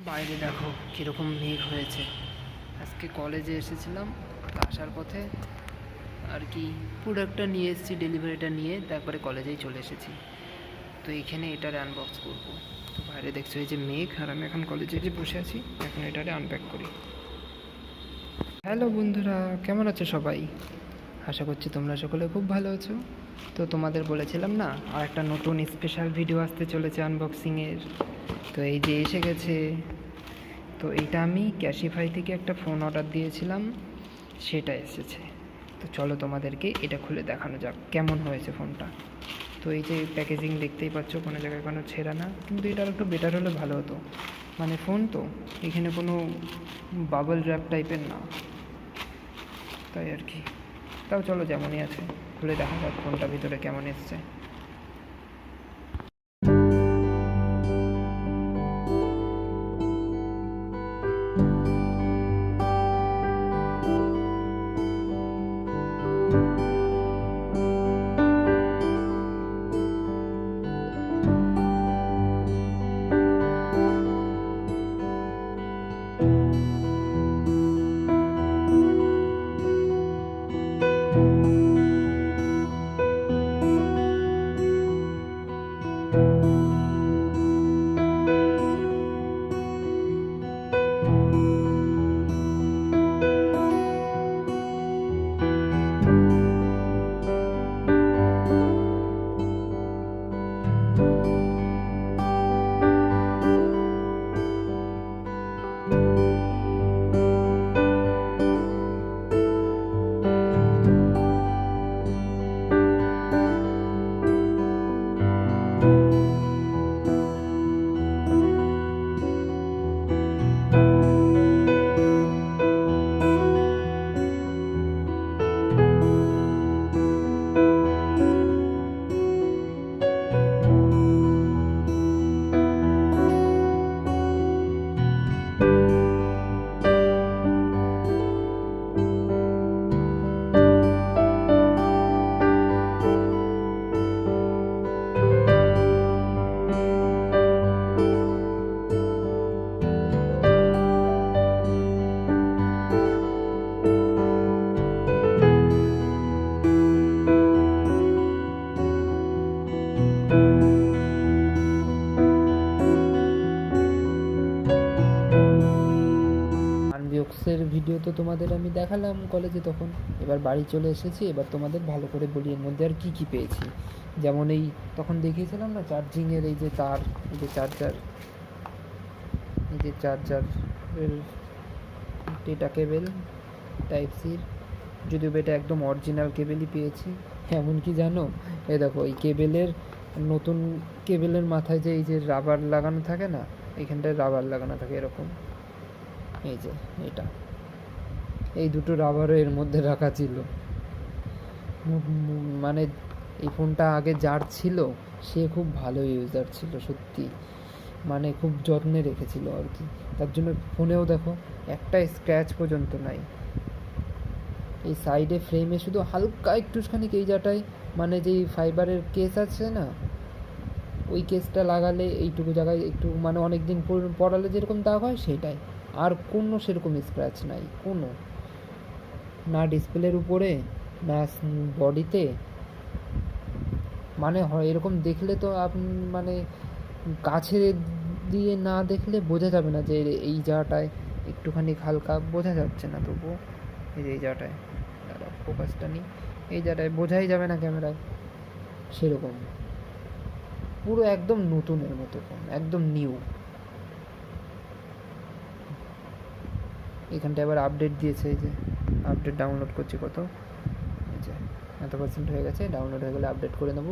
বাইরে দেখো কীরকম মেঘ হয়েছে। আজকে কলেজে এসেছিলাম, তো আসার পথে আর কি প্রোডাক্টটা নিয়ে এসেছি, ডেলিভারিটা নিয়ে তারপরে কলেজেই চলে এসেছি। তো এইখানে এটারে আনবক্স করব। তো বাইরে দেখছো এই যে মেঘ, আর আমি এখন কলেজে যে বসে আছি, এখন এটারে আনপ্যাক করি। হ্যালো বন্ধুরা, কেমন আছো সবাই? আশা করছি তোমরা সকলে খুব ভালো আছো। তো তোমাদের বলেছিলাম না, আর একটা নতুন স্পেশাল ভিডিও আসতে চলেছে আনবক্সিংয়ের। তো এই যে এসে গেছে। তো এইটা আমি ক্যাশিফাই থেকে একটা ফোন অর্ডার দিয়েছিলাম, সেটা এসেছে। তো চলো তোমাদেরকে এটা খুলে দেখানো যাক কেমন হয়েছে ফোনটা। তো এই যে প্যাকেজিং দেখতেই পাচ্ছ, কোনো জায়গায় কোনো ছেঁড়া না, কিন্তু এটা একটু বেটার হলে ভালো হতো। মানে ফোন তো এখানে কোনো বাবল র্যাপ টাইপের না, তাই আর কি। তাও চলো যেমনই আছে খুলে দেখা যাক ফোনটা ভিতরে কেমন এসছে। আনবক্সের ভিডিও তো তোমাদের আমি দেখালাম কলেজে তখন। এবার বাড়ি চলে এসেছি, এবার তোমাদের ভালো করে বলি এর মধ্যে আর কী কী পেয়েছি। যেমন এই তখন দেখিয়েছিলাম না চার্জিংয়ের এই যে তার, এই যে চার্জার, এই যে চার্জারের ডেটা কেবেল টাইপ সির, যদিও এটা একদম অরিজিনাল কেবেলই পেয়েছি। এমনকি জানো, এই দেখো এই কেবেলের নতুন কেবেলের মাথায় যে এই যে রাবার লাগানো থাকে না, এখানটায় রাবার লাগানো থাকে এরকম, এই যে এটা, এই দুটো রাবারও এর মধ্যে রাখা ছিল। মানে এই ফোনটা আগে যার ছিল সে খুব ভালো ইউজার ছিল সত্যি, মানে খুব যত্নে রেখেছিল আর কি। তার জন্য ফোনেও দেখো একটা স্ক্র্যাচ পর্যন্ত নাই। এই সাইডে ফ্রেমে শুধু হালকা একটুখানি এই জায়গাটায়, মানে যেই ফাইবারের কেস আছে না, ওই কেসটা লাগালে এইটুকু জায়গায় একটু, মানে অনেক দিন পড়ালে যেরকম দাগ হয় সেটাই, আর কোনো সেরকম স্ক্র্যাচ নাই কোনো, না ডিসপ্লের উপরে না বডিতে। মানে হয় এরকম দেখলে তো মানে কাছে দিয়ে না দেখলে বোঝা যাবে না যে এই জায়গাটায় একটুখানি হালকা বোঝা যাচ্ছে না, তবুও এই যে এই জায়গাটায়, ফোকাসটা নিই, এই জায়গাটায় বোঝাই যাবে না ক্যামেরায়, সেরকম পুরো একদম নতুনের মতো ফোন, একদম নিউ। এখানটা এবার আপডেট দিয়েছে, এই যে আপডেট ডাউনলোড করছি, কত এই যে এত পার্সেন্ট হয়ে গেছে, ডাউনলোড হয়ে গেলে আপডেট করে নেব।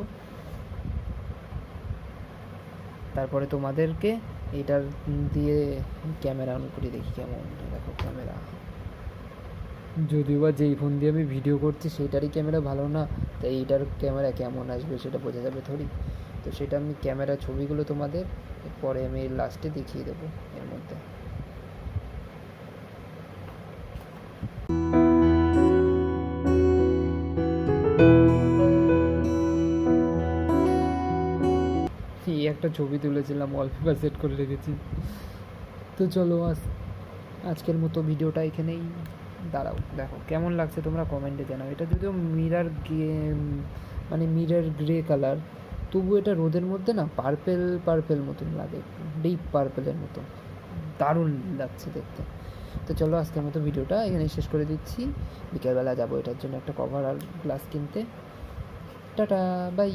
তারপরে তোমাদেরকে এইটার দিয়ে ক্যামেরা অন করে দেখি কেমন। দেখো ক্যামেরা, যদিও বা যেই ফোন দিয়ে আমি ভিডিও করছি সেইটারই ক্যামেরা ভালো না, তাই এইটার ক্যামেরা কেমন আসবে সেটা বোঝা যাবে থোড়ি। তো সেটা আমি ক্যামেরা ছবিগুলো তোমাদের পরে আমি লাস্টে দেখিয়ে দেবো এর মধ্যে। একটা ছবি তুলেছিলাম, ওয়ালপেপার সেট করে রেখেছি। তো চলো আজকের মতো ভিডিওটা এখানেই, দাঁড়াও দেখো কেমন লাগছে তোমরা কমেন্টে জানাও। এটা যদিও মানে মিরর গ্রে কালার, তবু এটা রোদের মধ্যে না পার্পেল পার্পেল মতন লাগে, ডিপ পার্পেলের মতো, দারুণ লাগছে দেখতে। তো চলো আজকের মতো ভিডিওটা এখানে শেষ করে দিচ্ছি। বিকেলবেলা যাবো এটার জন্য একটা কভার আর গ্লাস কিনতে। Tata, by.